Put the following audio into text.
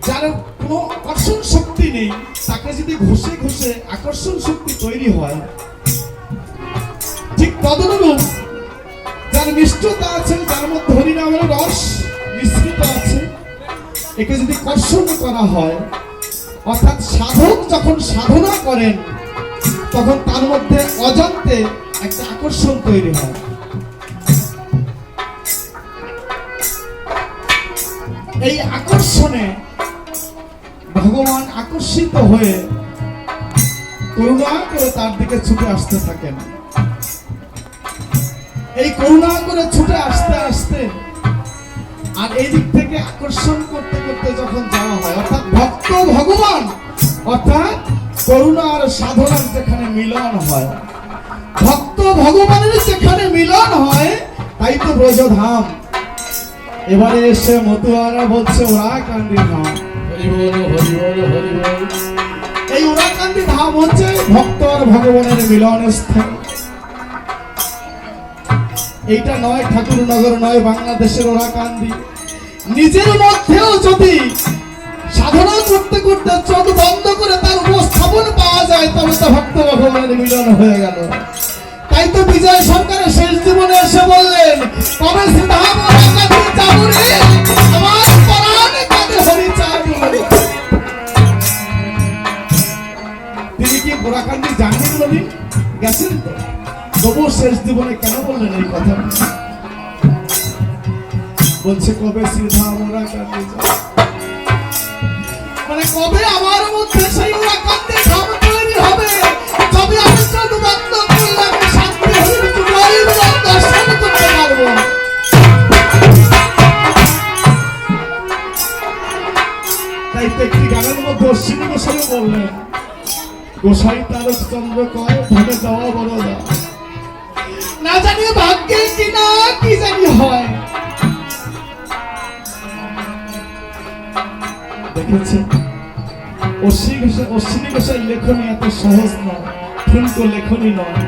যার কোনো আকর্ষণ শক্তি নেই, তাকে যদি ঘষে ঘষে আকর্ষণ শক্তি তৈরি হয়, ঠিক তদনুরূপ যার মিষ্টতা আছে, যার মধ্যে হরিনামের রস মিশ্রিত আছে, একে যদি কর্ষণ করা হয়, অর্থাৎ সাধক যখন সাধনা করেন তখন তার মধ্যে অজান্তে একটা আকর্ষণ তৈরি হয়। এই আকর্ষণে ভগবান আকর্ষিত হয়ে করুণা করে তার দিকে ছুটে আসতে থাকেন। এই করুণা করে ছুটে আসতে আসতে আর এই দিক থেকে আকর্ষণ করতে করতে যখন যাওয়া হয়, অর্থাৎ ভক্ত ভগবান অর্থাৎ করুণা আর সাধনার যেখানে মিলন হয়, ভক্ত ভগবানের যেখানে মিলন হয়, তাই তো ব্রজধাম। এবারে এসে মতুয়ারা বলছে ওরাকান্দি ধাম। হরি বল হরি বল হরি বল। এই ওরাকান্দি ধাম হচ্ছে ভক্ত আর ভগবানের মিলন স্থান। এইটা নয় ঠাকুরনগর, নয় বাংলাদেশের ওরাকান্দি। নিজের মধ্যেও যদি সাধনা করতে করতে চোখ বন্ধ করে তার উপস্থাপন পাওয়া যায়, তবে তো ভক্ত ভগবানের মিলন হয়ে গেল। তাই তো বিজয় সরকারের শেষ জীবনে এসে বললেন, কবে ধাম ওরাকান্দি যাব রে, আমার পরাণে কাঁদে হরি চাঁদ। তিনি কি ওরাকান্দি জানেন কোনদিন? গেছেন তো? তবুও শেষ জীবনে কেন বললেন এই কথা? বলছে কবে শ্রীধাম ওরাকান্দি যাব, মানে কবে আমার মধ্যে সেই ওরাকান্দি ধাম তৈরি হবে, তবে আমি চোখ বন্ধ করলে আমি শান্তি হরির চূড়ায় দর্শন করতে পারবো। তাই তো একটি গানের মধ্যে অশ্বিনী গোসাই বললেন, গোসাই তারক চন্দ্র কয় ধামে যাওয়া বড় দা, না জানি ভাগ্যে কিনা কি জানি হয়। দেখেছেন অশ্বিনী গোসাই লেখনী এত সহজ নয়, ঠুনকো লেখনী নয়।